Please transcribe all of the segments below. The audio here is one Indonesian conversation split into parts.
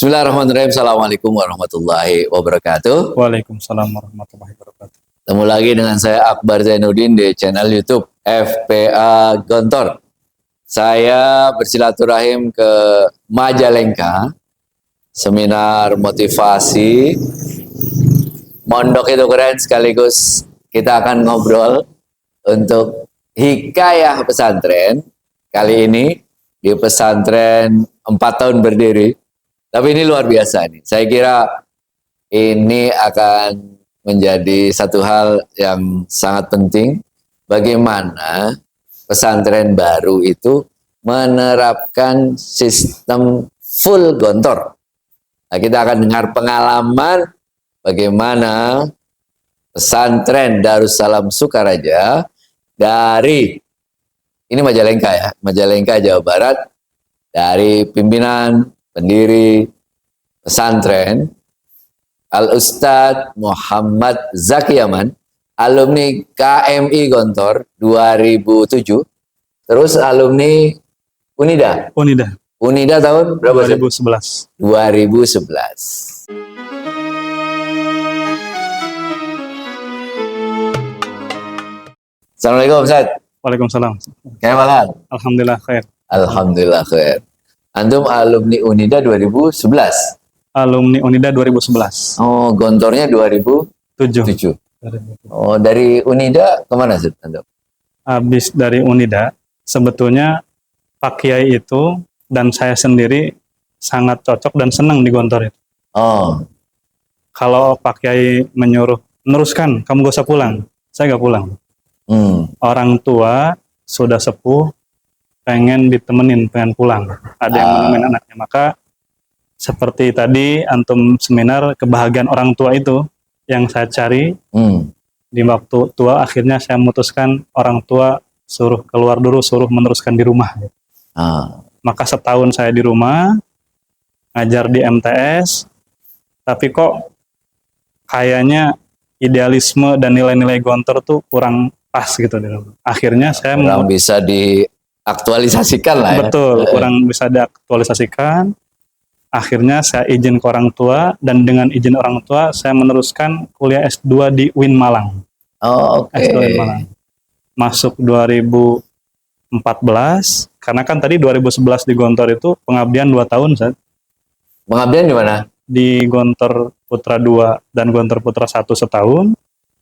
Bismillahirrahmanirrahim. Assalamualaikum warahmatullahi wabarakatuh. Waalaikumsalam warahmatullahi wabarakatuh. Ketemu lagi dengan saya Akbar Zainuddin di channel YouTube FPA Gontor. Saya bersilaturahim ke Majalengka, seminar motivasi. Mondok itu keren, sekaligus kita akan ngobrol untuk hikayah pesantren. Kali ini di pesantren 4 tahun berdiri. Tapi ini luar biasa nih. Saya kira ini akan menjadi satu hal yang sangat penting. Bagaimana pesantren baru itu menerapkan sistem full gontor. Nah, kita akan dengar pengalaman bagaimana pesantren Darussalam Sukaraja dari ini Majalengka ya, Majalengka Jawa Barat, dari pimpinan pendiri pesantren Al-Ustadz Muhammad Zaki Yaman, alumni KMI Gontor 2007, terus alumni Unida. Unida tahun berapa? 2011. 2011. Assalamualaikum Ustaz. Waalaikumsalam. Kayak Alhamdulillah khair. Alhamdulillah khair. Antum alumni Unida 2011. Alumni Unida 2011. Oh, gontornya 2007. Oh, dari Unida kemana sih antum? Habis dari Unida, sebetulnya Pak Kiai itu dan saya sendiri sangat cocok dan senang di Gontor itu. Oh. Kalau Pak Kiai menyuruh, meneruskan, kamu gak usah pulang. Saya gak pulang. Orang tua sudah sepuh, pengen ditemenin, pengen pulang. Ada yang menemuin anaknya. Maka seperti tadi antum seminar, kebahagiaan orang tua itu yang saya cari. Di waktu tua akhirnya saya memutuskan orang tua suruh keluar dulu, suruh meneruskan di rumah. Maka setahun saya di rumah ngajar di MTS, tapi kok kayaknya idealisme dan nilai-nilai Gontor tuh kurang pas gitu. Akhirnya saya kurang bisa diaktualisasikan lah ya. Betul, kurang bisa diaktualisasikan. Akhirnya saya izin ke orang tua, dan dengan izin orang tua saya meneruskan kuliah S2 di UIN Malang. Oh, oke. S2 UIN Malang. Masuk 2014, karena kan tadi 2011 di Gontor itu pengabdian 2 tahun, Ustaz. Pengabdian di mana? Di Gontor Putra 2 dan Gontor Putra 1 setahun.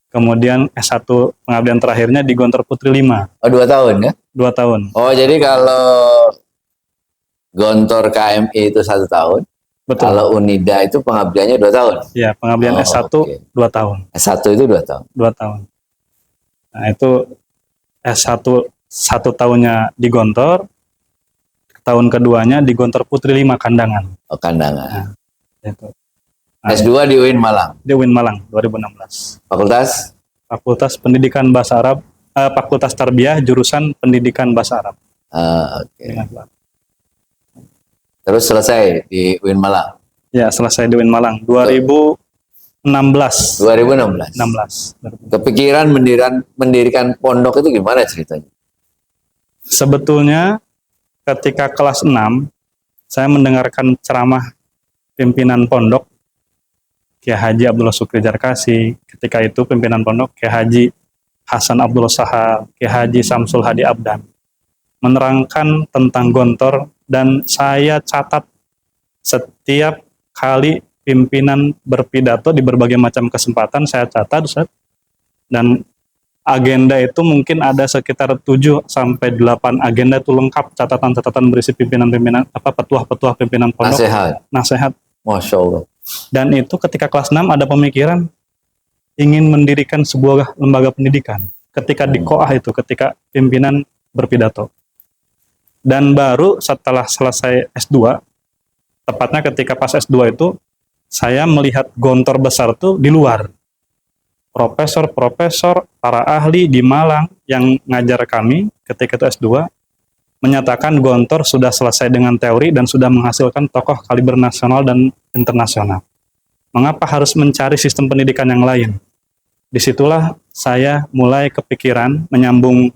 Kemudian S1 pengabdian terakhirnya di Gontor Putri 5. Oh, 2 tahun ya? 2 tahun. Oh, jadi kalau Gontor KMI itu 1 tahun. Betul. Kalau Unida itu pengabdiannya 2 tahun? Iya, pengabdian S1 okay. 2 tahun. S1 itu 2 tahun? 2 tahun. Nah, itu S1 1 tahunnya di Gontor, tahun keduanya di Gontor Putri 5 Kandangan. Oh, Kandangan. Nah, itu. Nah, S2 di UIN Malang? Di UIN Malang, 2016. Fakultas? Fakultas Pendidikan Bahasa Arab, Fakultas Tarbiyah, jurusan Pendidikan Bahasa Arab. Oke. Terus selesai di UIN Malang? Ya, selesai di UIN Malang, 2016. 2016? 16. Kepikiran mendirikan pondok itu gimana ceritanya? Sebetulnya ketika kelas 6, saya mendengarkan ceramah pimpinan pondok, Kiai Haji Abdullah Sukri Jarkasi. Ketika itu pimpinan pondok Kiai Haji Hasan Abdullah Sahal, Kiai Haji Samsul Hadi Abdan, menerangkan tentang Gontor, dan saya catat setiap kali pimpinan berpidato di berbagai macam kesempatan, saya catat, Ustaz. Dan agenda itu mungkin ada sekitar 7 sampai 8 agenda itu lengkap, catatan-catatan berisi pimpinan-pimpinan, petuah-petuah pimpinan pondok. Nasihat. Masya Allah. Dan itu ketika kelas 6 ada pemikiran ingin mendirikan sebuah lembaga pendidikan. Ketika di Koah itu, ketika pimpinan berpidato. Dan baru setelah selesai S2, tepatnya ketika pas S2 itu, saya melihat Gontor besar tuh di luar. Profesor-profesor, para ahli di Malang yang ngajar kami ketika itu S2, menyatakan Gontor sudah selesai dengan teori dan sudah menghasilkan tokoh kaliber nasional dan internasional. Mengapa harus mencari sistem pendidikan yang lain? Disitulah saya mulai kepikiran menyambung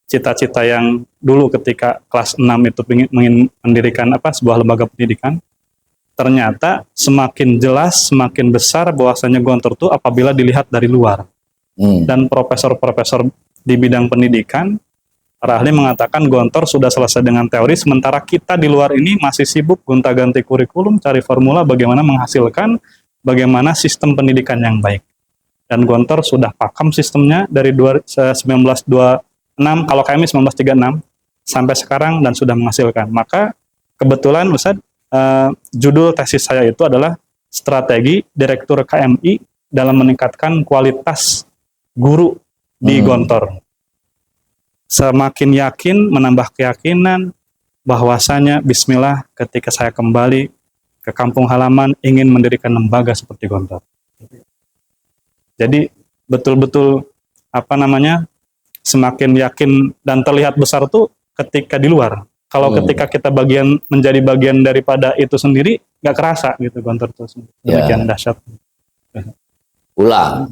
cita-cita yang dulu ketika kelas 6 itu ingin mendirikan sebuah lembaga pendidikan. ternyata semakin jelas, semakin besar bahwasanya gontor itu apabila dilihat dari luar. Dan profesor-profesor di bidang pendidikan, para ahli mengatakan gontor sudah selesai dengan teori, sementara kita di luar ini masih sibuk gonta-ganti kurikulum, cari formula bagaimana menghasilkan, bagaimana sistem pendidikan yang baik. Dan gontor sudah pakem sistemnya dari 1926, kalau kami 1936, sampai sekarang dan sudah menghasilkan. Maka kebetulan Ustadz, judul tesis saya itu adalah Strategi Direktur KMI dalam meningkatkan kualitas guru di Gontor. Semakin yakin, menambah keyakinan bahwasanya bismillah ketika saya kembali ke kampung halaman ingin mendirikan lembaga seperti Gontor. Jadi betul-betul semakin yakin dan terlihat besar tuh ketika di luar. Kalau ketika kita menjadi bagian daripada itu sendiri, nggak kerasa gitu Gontor itu demikian dahsyat. Pulang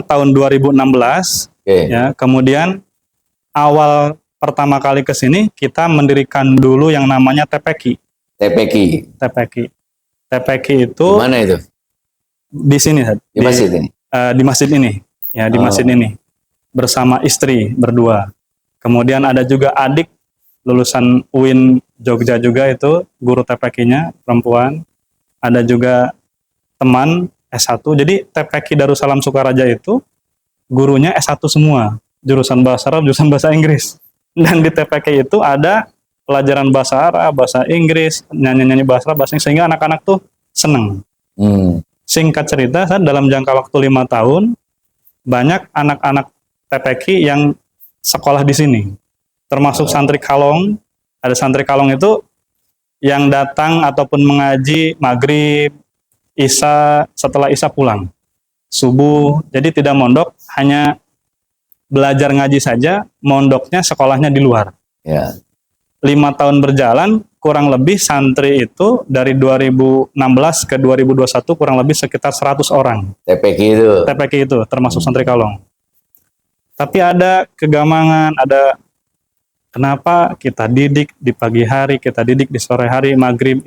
tahun 2016. Ya, kemudian awal pertama kali ke sini kita mendirikan dulu yang namanya TPQ. TPQ itu mana itu? Di sini, di masjid ini. Di masjid ini, ya di masjid ini bersama istri berdua. Kemudian ada juga adik lulusan UIN Jogja juga itu guru TPQ-nya perempuan. Ada juga teman S1. Jadi TPQ Darussalam Sukaraja itu gurunya S1 semua, jurusan bahasa Arab, jurusan bahasa Inggris. Dan di TPQ itu ada pelajaran bahasa Arab, bahasa Inggris, nyanyi-nyanyi bahasa Arab, bahasa Inggris, sehingga anak-anak tuh seneng. Singkat cerita, dalam jangka waktu 5 tahun, banyak anak-anak TPQ yang sekolah di sini. Termasuk santri Kalong. Ada santri Kalong itu yang datang ataupun mengaji maghrib, isya, setelah isya pulang. Subuh, jadi tidak mondok, hanya belajar ngaji saja, mondoknya sekolahnya di luar. 5 tahun berjalan, kurang lebih santri itu dari 2016 ke 2021 kurang lebih sekitar 100 orang. TPQ itu termasuk santri Kalong. Tapi ada kegamangan, ada kenapa kita didik di pagi hari, kita didik di sore hari, maghrib,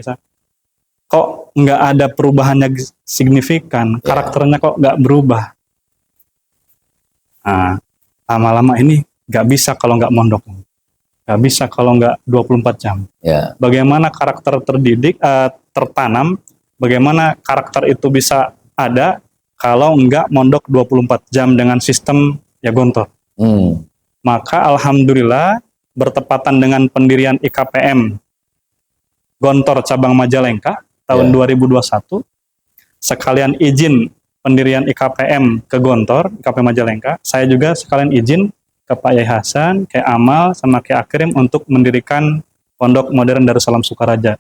kok nggak ada perubahannya signifikan, karakternya kok nggak berubah. Nah, lama-lama ini nggak bisa kalau nggak mondok. Nggak bisa kalau nggak 24 jam. Bagaimana karakter tertanam, bagaimana karakter itu bisa ada kalau nggak mondok 24 jam dengan sistem Gontor. Maka alhamdulillah bertepatan dengan pendirian IKPM Gontor cabang Majalengka tahun 2021, sekalian izin pendirian IKPM ke Gontor, IKPM Majalengka, saya juga sekalian izin ke Pak Yai Hasan, ke Amal, sama ke Akrim untuk mendirikan Pondok Modern Darussalam Sukaraja.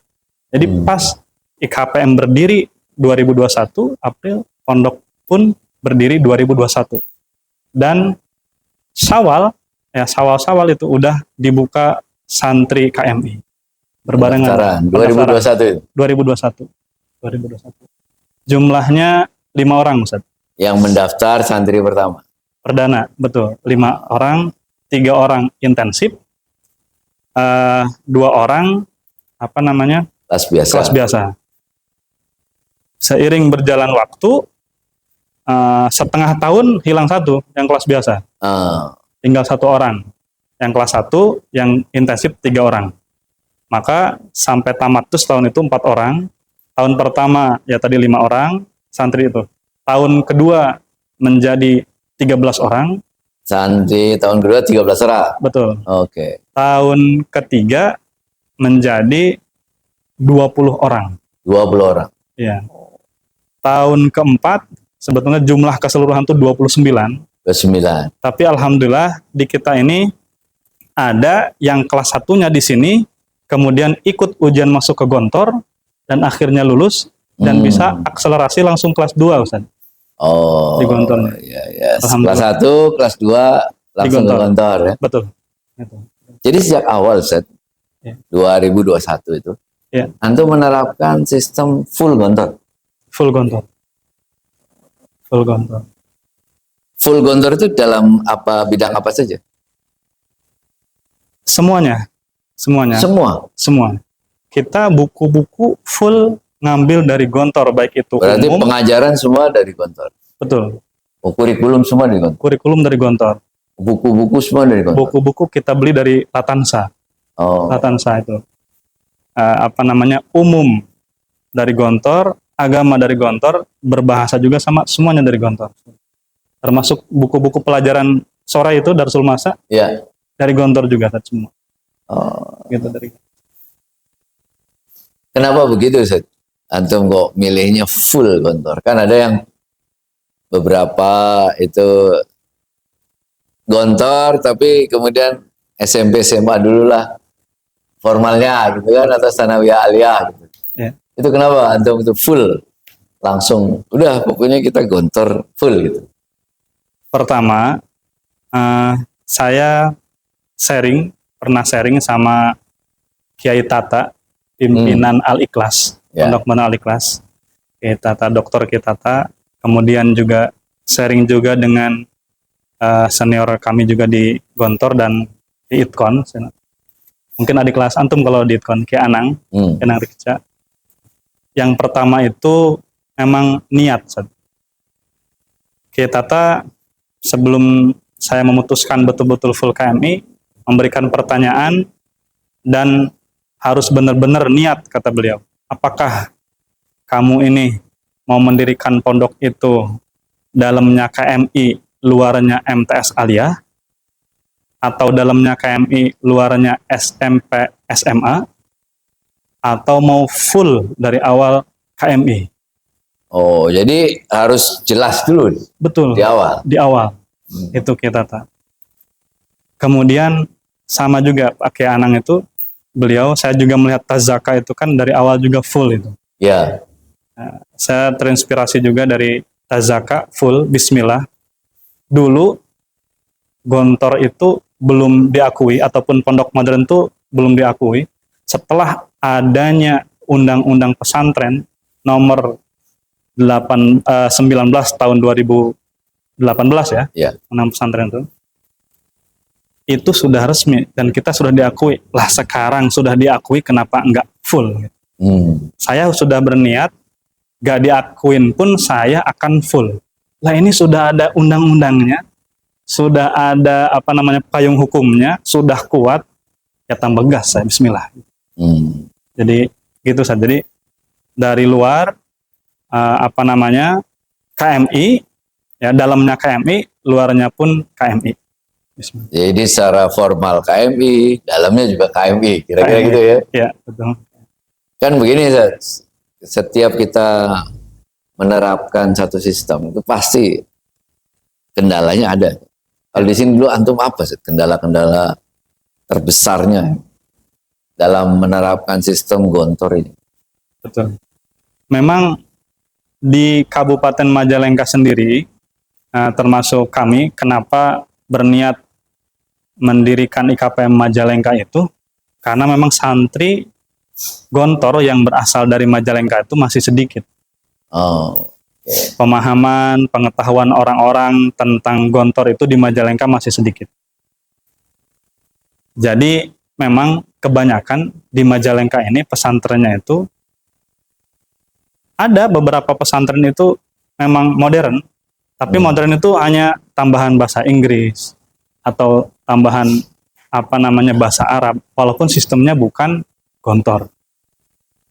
Jadi pas IKPM berdiri 2021, April, pondok pun berdiri 2021. Dan Syawal itu udah dibuka santri KMI. Berbarengan. 2021. Jumlahnya 5 orang, Ustaz. Yang mendaftar santri pertama. Perdana, betul. 5 orang, 3 orang intensif, 2 orang kelas biasa. Seiring berjalan waktu, setengah tahun hilang 1 yang kelas biasa. Tinggal 1 orang. Yang kelas 1, yang intensif 3 orang. Maka sampai tamat tuh setahun itu 4 orang. Tahun pertama ya tadi 5 orang santri itu. Tahun kedua menjadi 13 orang. Santri tahun kedua 13 orang. Betul. Tahun ketiga menjadi 20 orang. 20 orang. Iya. Tahun keempat sebetulnya jumlah keseluruhan itu 29. Tapi alhamdulillah di kita ini ada yang kelas 1-nya di sini, kemudian ikut ujian masuk ke Gontor dan akhirnya lulus dan bisa akselerasi langsung kelas 2, Ustaz. Di Gontor. Kelas 1, kelas 2 langsung ke Gontor ya. Betul. Jadi sejak awal, Ustaz, 2021 itu, Antum menerapkan sistem full Gontor. Full Gontor. Full Gontor itu dalam bidang apa saja? Semuanya. Semua. kita buku-buku full ngambil dari Gontor, baik itu Berarti umum. pengajaran semua dari Gontor. Betul. Kurikulum semua dari Gontor. Kurikulum dari Gontor. Buku-buku semua dari Gontor. Buku-buku kita beli dari Latansa. Oh. Latansa itu umum dari Gontor, agama dari Gontor, berbahasa juga sama, semuanya dari Gontor. Termasuk buku-buku pelajaran sore itu Darsul Masa, Ya. dari Gontor juga semua. Oh. Gitu dari. Kenapa begitu, Ustaz? Antum kok milihnya full Gontor? Kan ada yang beberapa itu Gontor, tapi kemudian SMP SMA dulu lah formalnya gitu kan, atas sanawiyah aliyah gitu. Ya. Itu kenapa antum itu full langsung udah pokoknya kita Gontor full gitu? Pertama, saya pernah sharing sama Kiai Tata, pimpinan Al-Ikhlas, Ya. Pondok Pesantren Al-Ikhlas, Kiai Tata, Dr. Kiai Tata, kemudian juga sharing juga dengan senior kami juga di Gontor dan di Itkon. Mungkin adik kelas antum kalau di Itkon, Kiai Anang, Kiai Anang Rikca. Yang pertama itu memang niat. Kiai Tata sebelum saya memutuskan betul-betul full KMI, memberikan pertanyaan dan harus benar-benar niat, kata beliau. Apakah kamu ini mau mendirikan pondok itu dalamnya KMI, luarnya MTS Aliyah, atau dalamnya KMI, luarnya SMP SMA, atau mau full dari awal KMI? Oh, jadi harus jelas dulu Betul. di awal. Di awal. Itu kita tahu. Kemudian sama juga Pak Kiai Anang itu, beliau, saya juga melihat Tazaka itu kan dari awal juga full itu. Ya. Nah, saya terinspirasi juga dari Tazaka full, Bismillah. Dulu Gontor itu belum diakui, ataupun pondok modern itu belum diakui. Setelah adanya Undang-Undang Pesantren nomor 19 tahun 2018 ya, Ya. Undang Pesantren itu sudah resmi dan kita sudah diakui. Lah sekarang sudah diakui, kenapa enggak full? Saya sudah berniat, gak diakuin pun saya akan full. Lah ini sudah ada undang-undangnya, sudah ada payung hukumnya, sudah kuat, ya tambah gas saya, Bismillah. Jadi gitu saja. Jadi dari luar KMI, ya dalamnya KMI, luarnya pun KMI. Bismillah. Jadi secara formal KMI, dalamnya juga KMI, kira-kira gitu ya? Ya, betul. Kan begini, setiap kita menerapkan satu sistem itu pasti kendalanya ada. Kalau di sini dulu antum apa sih kendala-kendala terbesarnya dalam menerapkan sistem Gontor ini? Betul. Memang di Kabupaten Majalengka sendiri, termasuk kami, kenapa berniat mendirikan IKPM Majalengka itu, karena memang santri Gontor yang berasal dari Majalengka itu masih sedikit. Oh, okay. Pemahaman, pengetahuan orang-orang tentang Gontor itu di Majalengka masih sedikit. Jadi memang kebanyakan di Majalengka ini pesantrennya itu, ada beberapa pesantren itu memang modern, tapi modern itu hanya tambahan bahasa Inggris atau tambahan bahasa Arab, walaupun sistemnya bukan Gontor.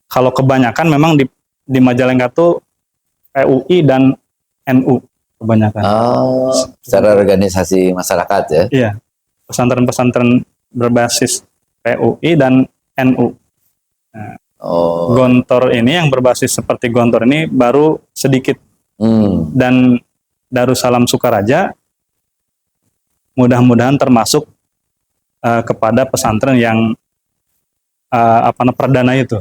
Kalau kebanyakan memang di Majalengka tuh PUI dan NU kebanyakan. Oh, secara organisasi masyarakat ya? Iya, pesantren-pesantren berbasis PUI dan NU. Nah, Gontor ini yang berbasis seperti Gontor ini baru sedikit. Dan Darussalam Sukaraja mudah-mudahan termasuk kepada pesantren yang perdana itu.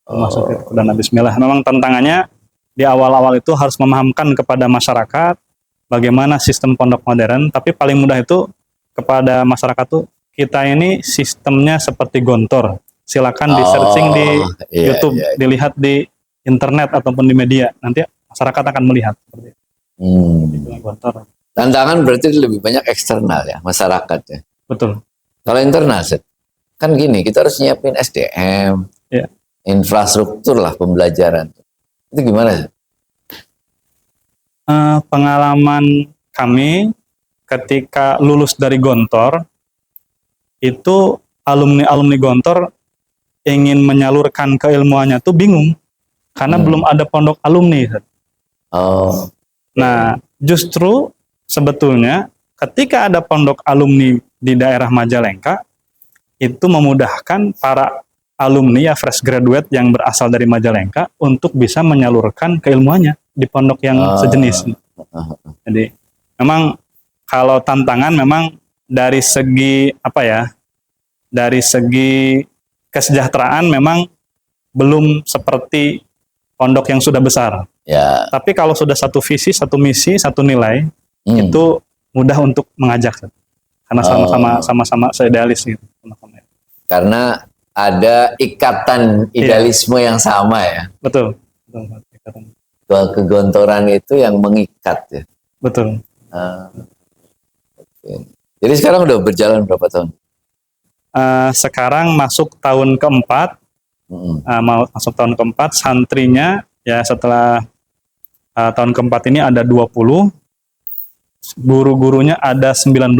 Termasuk itu perdana. Bismillah. Memang tantangannya di awal-awal itu harus memahamkan kepada masyarakat bagaimana sistem pondok modern, tapi paling mudah itu kepada masyarakat tuh, kita ini sistemnya seperti Gontor. Silakan di searching di YouTube, dilihat di internet ataupun di media, nanti masyarakat akan melihat seperti itu. Gontor. Tantangan berarti lebih banyak eksternal ya, masyarakat ya. Betul. Kalau internal, kan gini, kita harus nyiapin SDM, Ya. Infrastruktur lah pembelajaran. Itu gimana? Pengalaman kami ketika lulus dari Gontor, itu alumni-alumni Gontor ingin menyalurkan keilmuannya tuh bingung karena belum ada pondok alumni. Oh, Nah, justru sebetulnya ketika ada pondok alumni di daerah Majalengka, itu memudahkan para alumni ya fresh graduate yang berasal dari Majalengka untuk bisa menyalurkan keilmuannya di pondok yang sejenis. Jadi memang kalau tantangan memang dari segi apa ya? Dari segi kesejahteraan memang belum seperti pondok yang sudah besar. ya. Tapi kalau sudah satu visi, satu misi, satu nilai, itu mudah untuk mengajak. Karena sama-sama seidealis gitu. Karena ada ikatan idealisme yang sama ya. Betul. Kegontoran itu yang mengikat ya. Betul. Okay. Jadi sekarang udah berjalan berapa tahun? Sekarang masuk tahun keempat, masuk tahun keempat, santrinya ya setelah tahun keempat ini ada 20, guru-gurunya ada 19.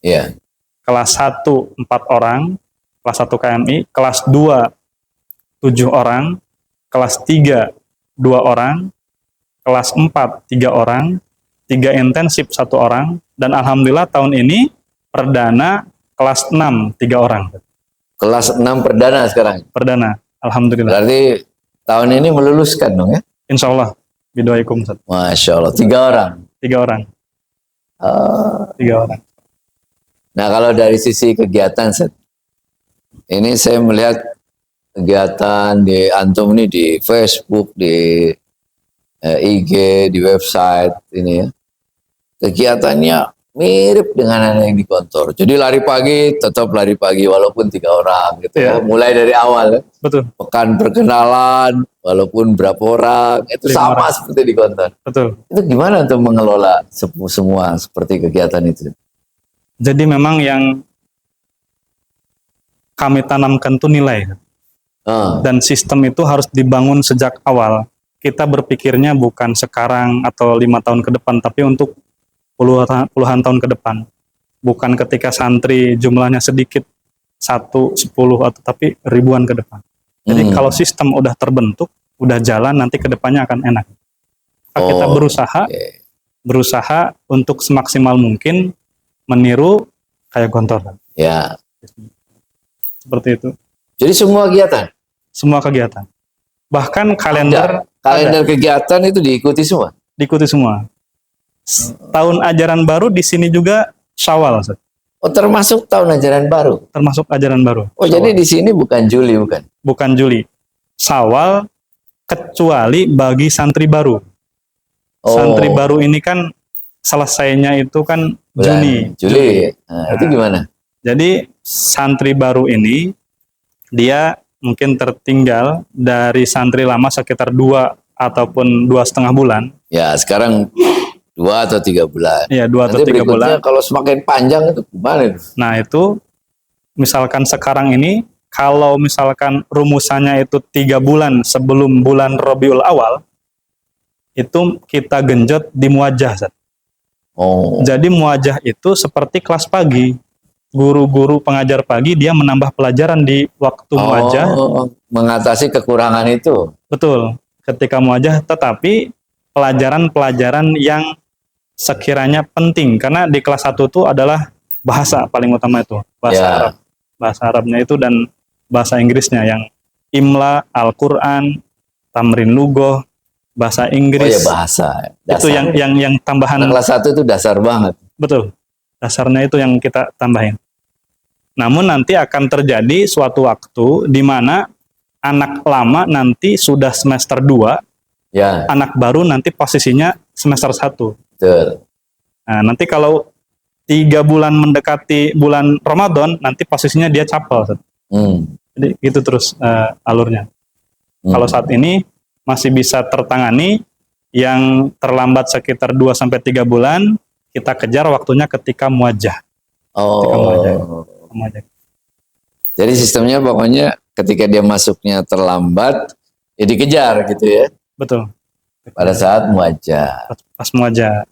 Iya. Kelas 1 4 orang, kelas 1 KMI, kelas 2 7 orang, kelas 3 2 orang, kelas 4 3 orang, 3 intensif 1 orang, dan alhamdulillah tahun ini perdana kelas 6 3 orang. Kelas 6 perdana sekarang. Perdana, alhamdulillah. Berarti tahun ini meluluskan dong ya? Insya Allah. Bidoaikum. Masya Allah, 3 orang. 3 orang. 3 orang. Nah kalau dari sisi kegiatan, ini saya melihat kegiatan di Antum ini di Facebook, di IG, di website ini ya. Kegiatannya mirip dengan anak yang di Gontor. Jadi lari pagi, tetap lari pagi walaupun 3 orang gitu ya. Mulai dari awal ya. Betul. Pekan perkenalan walaupun berapa orang, itu 5 sama orang. seperti di Gontor. Betul. Itu gimana untuk mengelola semua seperti kegiatan itu? Jadi memang yang kami tanamkan itu nilai. Dan sistem itu harus dibangun sejak awal. Kita berpikirnya bukan sekarang atau 5 tahun ke depan, tapi untuk puluhan tahun ke depan. Bukan ketika santri jumlahnya sedikit, 1, 10, atau tapi ribuan ke depan. Jadi kalau sistem udah terbentuk, udah jalan, nanti ke depannya akan enak. Kita berusaha untuk semaksimal mungkin meniru kayak Gontor. Ya. Seperti itu. Jadi semua kegiatan? Semua kegiatan. Bahkan kalender kegiatan itu diikuti semua? Diikuti semua. Tahun ajaran baru di sini juga Syawal. Oh, termasuk tahun ajaran baru? Termasuk ajaran baru. Oh, Syawal. Jadi di sini bukan Juli, bukan? Bukan Juli. Syawal, kecuali bagi santri baru. Santri baru ini kan selesainya itu kan Juni. Nah, itu gimana? Jadi santri baru ini dia mungkin tertinggal dari santri lama sekitar 2 ataupun 2,5 bulan. Ya, sekarang 2 atau 3 bulan. Iya, 2 atau 3 bulan. Kalau semakin panjang itu gimana? Nah, itu misalkan sekarang ini kalau misalkan rumusannya itu 3 bulan sebelum bulan Rabiul Awal, itu kita genjot di muajah. Jadi muajah itu seperti kelas pagi. Guru-guru pengajar pagi dia menambah pelajaran di waktu muajah. Mengatasi kekurangan itu. Betul. Ketika muajah, tetapi pelajaran-pelajaran yang sekiranya penting, karena di kelas 1 itu adalah bahasa paling utama itu, bahasa Arab. Bahasa Arabnya itu dan bahasa Inggrisnya yang Imla, Al-Quran, Tamrin Lugoh, bahasa Inggris. Bahasa. Dasar. Itu yang tambahan. Kelas 1 itu dasar banget. Betul. Dasarnya itu yang kita tambahin. Namun nanti akan terjadi suatu waktu di mana anak lama nanti sudah semester 2, anak baru nanti posisinya semester 1. Betul. Nah, nanti kalau 3 bulan mendekati bulan Ramadan, nanti posisinya dia capel. Jadi gitu terus alurnya. Kalau saat ini masih bisa tertangani, yang terlambat sekitar 2-3 bulan, kita kejar waktunya ketika muajah. Ketika muajah. Jadi sistemnya pokoknya ketika dia masuknya terlambat, ya dikejar gitu ya. Betul. Pada saat muajah. Pas muajah.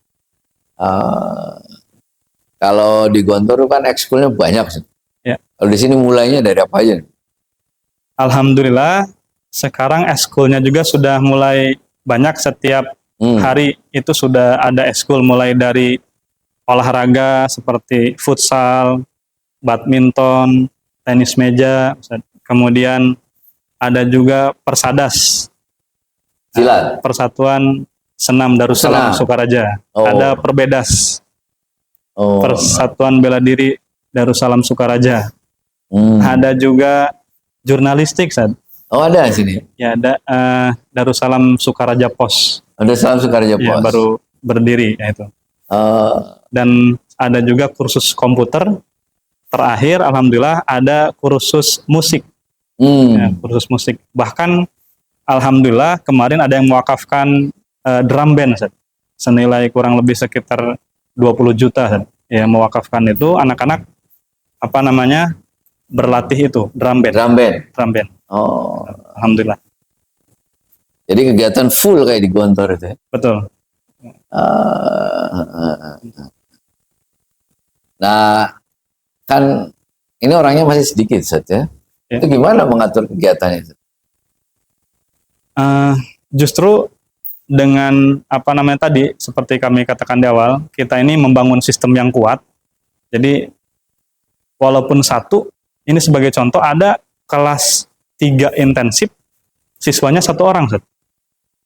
Kalau di Gontor kan ekskulnya banyak sih. Ya. Kalau di sini mulainya dari apa aja? Alhamdulillah sekarang ekskulnya juga sudah mulai banyak. Setiap hari itu sudah ada ekskul, mulai dari olahraga seperti futsal, badminton, tenis meja, kemudian ada juga Persadas, Silat. Persatuan Senam Darussalam Sukaraja. Ada Perbedas, Persatuan Bela Diri Darussalam Sukaraja. Ada juga jurnalistik, Sad. Oh, ada di sini. Ya, ada Darussalam Sukaraja Pos. Darussalam Sukaraja Pos. Ya, baru berdiri ya itu. Dan ada juga kursus komputer. Terakhir, alhamdulillah ada kursus musik. Ya, kursus musik. Bahkan alhamdulillah kemarin ada yang mewakafkan drum band, Sad. Senilai kurang lebih sekitar 20 juta, Sad. Ya, mewakafkan itu anak-anak berlatih itu drum band. Drum band. Oh, alhamdulillah. Jadi kegiatan full kayak di Gontor itu ya? Betul. Nah, kan ini orangnya masih sedikit, Sat, ya? Itu gimana mengatur kegiatannya? Justru dengan tadi, seperti kami katakan di awal, kita ini membangun sistem yang kuat. Jadi walaupun ini sebagai contoh, ada kelas 3 intensif, siswanya 1 orang, Sat.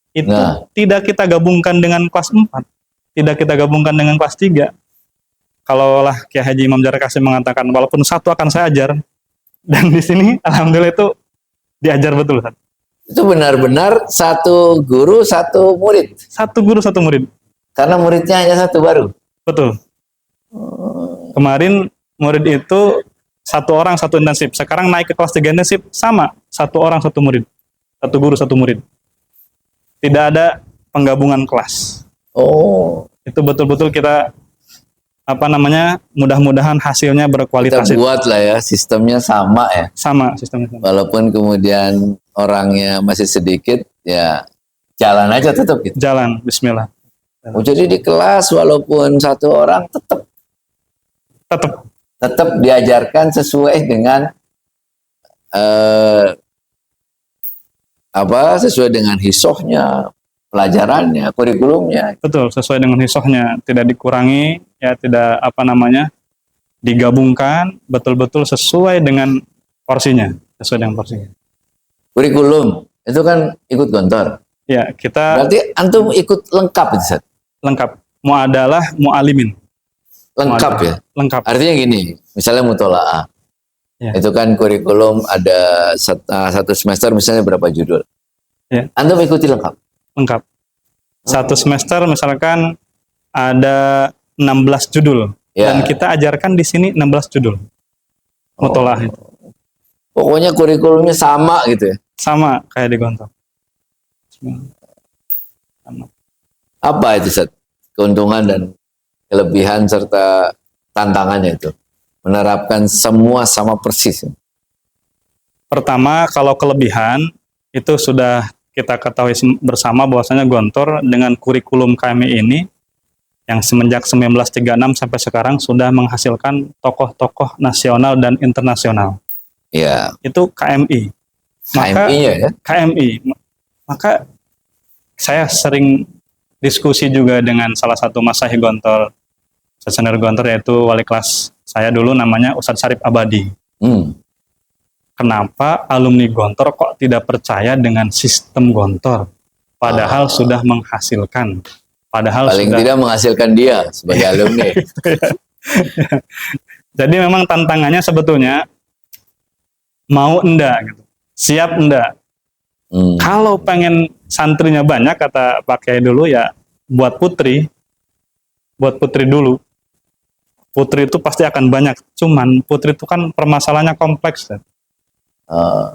Itu tidak kita gabungkan dengan kelas 4, tidak kita gabungkan dengan kelas 3. Kalaulah Kiai Haji Imam Jara Kasim mengatakan walaupun 1 akan saya ajar, dan di sini alhamdulillah itu diajar betul, Sat. Itu benar-benar 1 guru 1 murid. 1 guru 1 murid. Karena muridnya hanya 1 baru. Betul. Kemarin murid itu 1 orang 1 intensif. Sekarang naik ke kelas 3 intensif, sama 1 orang 1 murid. 1 guru 1 murid. Tidak ada penggabungan kelas. Itu betul-betul kita mudah-mudahan hasilnya berkualitas. Kita buat lah ya, sistemnya sama ya. Sama sistemnya. Walaupun kemudian orangnya masih sedikit, ya jalan aja tetap gitu. Jalan, bismillah. Jadi di kelas walaupun 1 orang tetap diajarkan sesuai dengan sesuai dengan hisohnya, pelajarannya, kurikulumnya. Betul, sesuai dengan hisohnya, tidak dikurangi, ya tidak digabungkan, betul-betul sesuai dengan porsinya, Kurikulum itu kan ikut Gontor. Ya, kita. Berarti antum ikut lengkap itu, Sat? Lengkap. Mu'adalah, mu'alimin. Lengkap ya? Lengkap. Artinya gini, misalnya mutola'ah. Ya. Itu kan kurikulum ada 1 semester misalnya berapa judul. Ya. Antum ikuti lengkap? Lengkap. 1 semester misalkan ada 16 judul. Ya. Dan kita ajarkan di sini 16 judul. Mutola'ah itu. Pokoknya kurikulumnya sama gitu ya? Sama kayak di Gontor. Apa itu, Sat? Keuntungan dan kelebihan serta tantangannya itu? Menerapkan semua sama persis. Pertama, kalau kelebihan itu sudah kita ketahui bersama bahwasanya Gontor dengan kurikulum kami ini yang semenjak 1936 sampai sekarang sudah menghasilkan tokoh-tokoh nasional dan internasional. Ya. Itu KMI. KMI-nya ya? KMI. Maka saya sering diskusi juga dengan salah satu Masahih Gontor, senior Gontor, yaitu wali kelas saya dulu namanya Ustadz Syarif Abadi. Kenapa alumni Gontor kok tidak percaya dengan sistem Gontor? Padahal sudah menghasilkan. Padahal paling tidak menghasilkan dia sebagai alumni. Jadi memang tantangannya sebetulnya mau enggak gitu. Siap enggak. Kalau pengen santrinya banyak, kata Pak Kiai dulu, ya buat putri dulu. Putri itu pasti akan banyak. Cuman putri itu kan permasalahannya kompleks.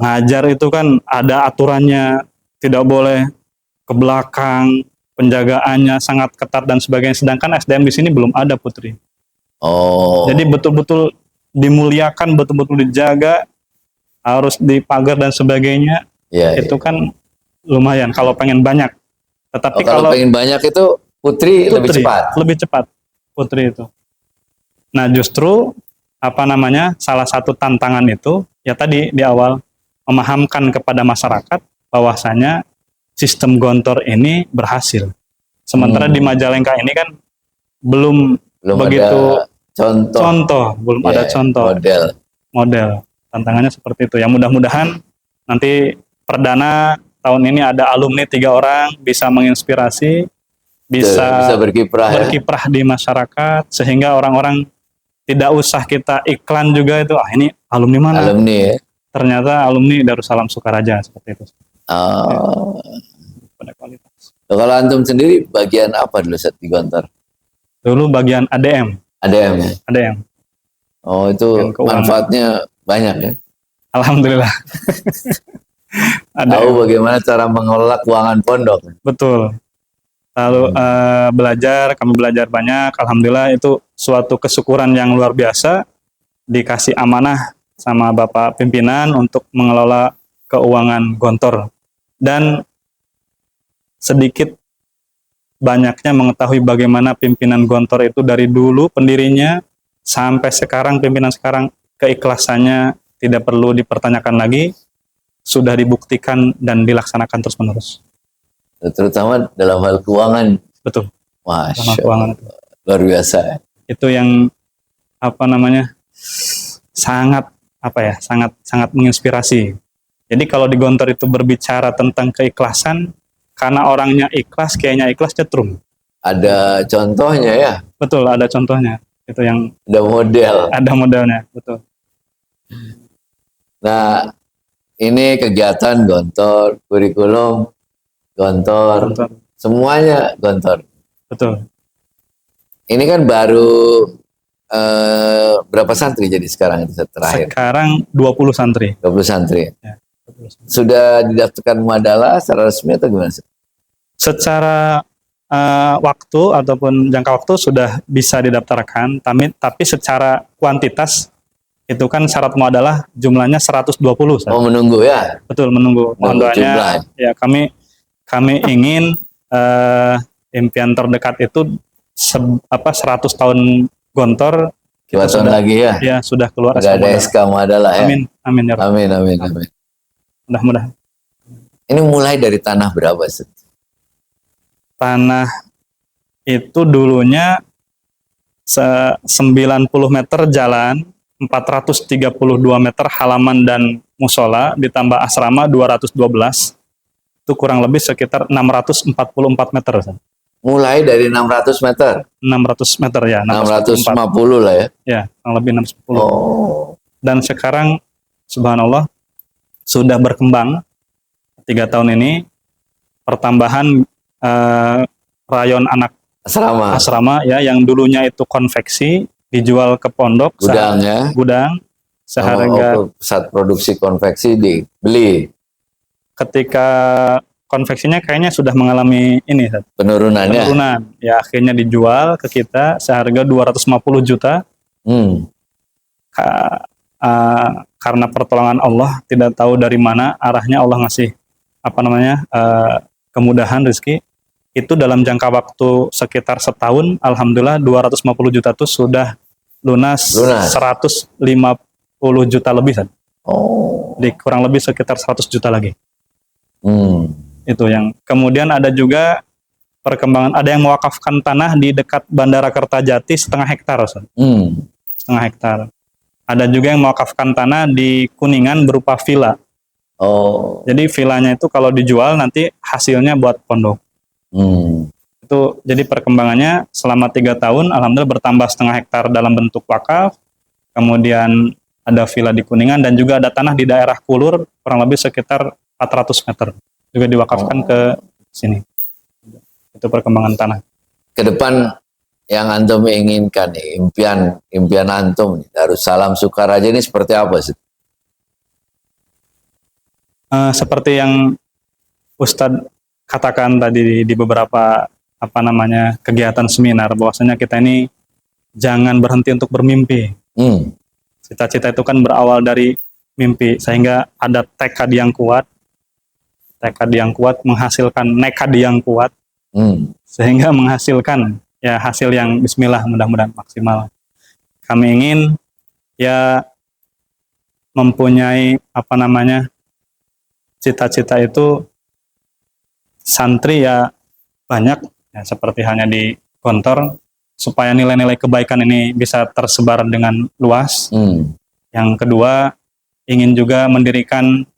Ngajar itu kan ada aturannya, tidak boleh ke belakang, penjagaannya sangat ketat dan sebagainya. Sedangkan SDM di sini belum ada, putri. Jadi betul-betul dimuliakan, betul-betul dijaga. harus dipagar dan sebagainya. Ya, Itu kan lumayan kalau pengen banyak. Tetapi kalau pengen banyak itu putri lebih cepat. Lebih cepat putri itu. Nah, justru salah satu tantangan itu ya tadi di awal memahamkan kepada masyarakat bahwasanya sistem gontor ini berhasil. Sementara di Majalengka ini kan belum begitu ada belum ada contoh model. Tantangannya seperti itu. Ya mudah-mudahan nanti perdana tahun ini ada alumni 3 orang bisa menginspirasi, bisa berkiprah di masyarakat sehingga orang-orang tidak usah kita iklan juga itu, ini alumni mana? Alumni ya. Ternyata alumni Darussalam Sukaraja seperti itu. Pada kualitas. Kalau antum sendiri bagian apa dulu saat di Gontor? Dulu bagian ADM. ADM ya? ADM. Oh, itu manfaatnya banyak ya? Alhamdulillah. Tahu bagaimana cara mengelola keuangan pondok? Betul. Lalu kami belajar banyak. Alhamdulillah itu suatu kesyukuran yang luar biasa. Dikasih amanah sama Bapak pimpinan untuk mengelola keuangan Gontor. Dan sedikit banyaknya mengetahui bagaimana pimpinan Gontor itu dari dulu pendirinya sampai sekarang, pimpinan sekarang keikhlasannya tidak perlu dipertanyakan lagi, sudah dibuktikan dan dilaksanakan terus-menerus. Terutama dalam hal keuangan. Betul. Masya Allah. Luar biasa. Itu yang sangat menginspirasi. Jadi kalau di Gontor itu berbicara tentang keikhlasan, karena orangnya ikhlas, kayaknya ikhlas cetrum. Ada contohnya ya? Betul, ada contohnya. Itu yang ada model. Ada modelnya, betul. Nah, ini kegiatan Gontor, kurikulum Gontor, semuanya Gontor. Betul. Ini kan baru berapa santri jadi sekarang itu terakhir? Sekarang 20 santri. 20 santri. Ya. Sudah didaftarkan muadalah secara resmi atau gimana? Secara waktu ataupun jangka waktu sudah bisa didaftarkan, tapi secara kuantitas itu kan syarat muadalah jumlahnya 120. Oh, menunggu ya? Betul, menunggu. Mohon doanya. Ya, kami ingin impian terdekat itu 100 tahun Gontor. Kita sudah lagi ya? Ya, sudah keluar. Sudah ada SK muadalah ya? Amin, amin ya. Amin. Mudah-mudahan. Ini mulai dari tanah berapa sih? Tanah itu dulunya 90 meter jalan, 432 meter halaman dan musola, ditambah asrama 212, itu kurang lebih sekitar 644 meter. Mulai dari 600 meter? 600 meter ya. 650 lah ya? Ya, kurang lebih 650. Oh. Dan sekarang, subhanallah, sudah berkembang 3 tahun ini, pertambahan rayon anak asrama ya, yang dulunya itu konveksi dijual ke pondok, gudang seharga saat produksi konveksi dibeli. Ketika konveksinya kayaknya sudah mengalami penurunan ya, akhirnya dijual ke kita seharga 250 juta. Karena pertolongan Allah, tidak tahu dari mana arahnya Allah ngasih kemudahan rezeki. Itu dalam jangka waktu sekitar setahun, alhamdulillah 250 juta itu sudah lunas. 150 juta lebih. Di kurang lebih sekitar 100 juta lagi. Itu yang kemudian ada juga perkembangan, ada yang mewakafkan tanah di dekat Bandara Kertajati 0,5 hektar. 0,5 hektar. Ada juga yang mewakafkan tanah di Kuningan berupa villa. Jadi villanya itu kalau dijual nanti hasilnya buat pondok. Itu jadi perkembangannya selama 3 tahun, alhamdulillah bertambah 0,5 hektar dalam bentuk wakaf. Kemudian ada villa di Kuningan dan juga ada tanah di daerah Kulur kurang lebih sekitar 400 meter juga diwakafkan ke sini. Itu perkembangan tanah. Ke depan yang antum inginkan nih, impian antum nih, Darussalam Sukaraja ini seperti apa sih? Seperti yang Ustadz katakan tadi di beberapa kegiatan seminar, bahwasanya kita ini jangan berhenti untuk bermimpi. Cita-cita itu kan berawal dari mimpi, sehingga ada tekad yang kuat menghasilkan nekad yang kuat, sehingga menghasilkan ya hasil yang bismillah, mudah-mudahan maksimal. Kami ingin ya mempunyai cita-cita itu santri ya banyak ya, seperti hanya di Gontor, supaya nilai-nilai kebaikan ini bisa tersebar dengan luas. Yang kedua, ingin juga mendirikan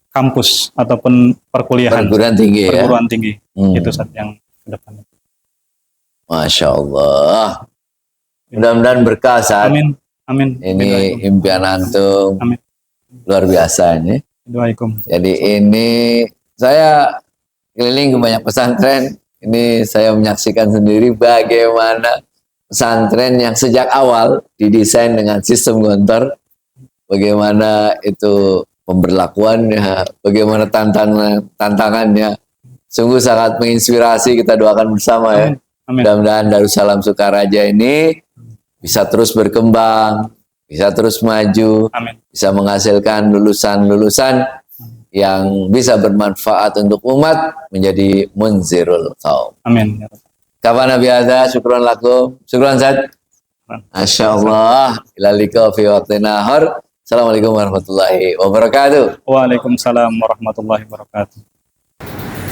kampus ataupun perkuliahan, perguruan tinggi. Itu saat yang ke depan. Masya Allah, mudah-mudahan berkah saat. Amin. Ini impian antum. Amin. Luar biasa ini. Doaikum. Jadi ini saya keliling ke banyak pesantren. Ini saya menyaksikan sendiri bagaimana pesantren yang sejak awal didesain dengan sistem Gontor, bagaimana itu pemberlakuannya, bagaimana tantangannya, sungguh sangat menginspirasi. Kita doakan bersama ya. Mudah-mudahan Darussalam Sukaraja ini bisa terus berkembang, bisa terus maju, bisa menghasilkan lulusan-lulusan yang bisa bermanfaat untuk umat, menjadi munzirul qaum. Amin. Kapan Nabi ada, syukran lakum, syukran Zat. Masya Allah, ila liqa fi waqtin akhar. Assalamualaikum warahmatullahi wabarakatuh. Waalaikumsalam warahmatullahi wabarakatuh.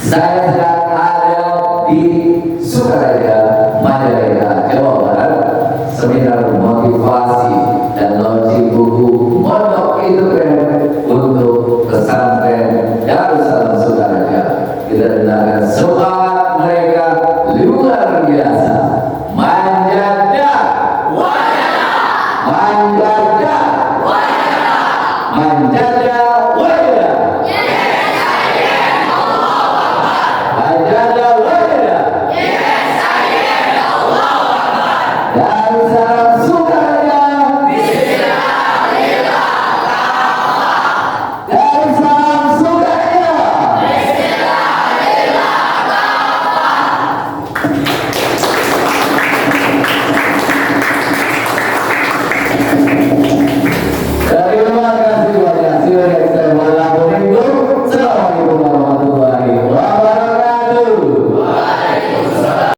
Saya sedang ada di Sukaraja, Majalaya, Jawa Barat, seminar motivasi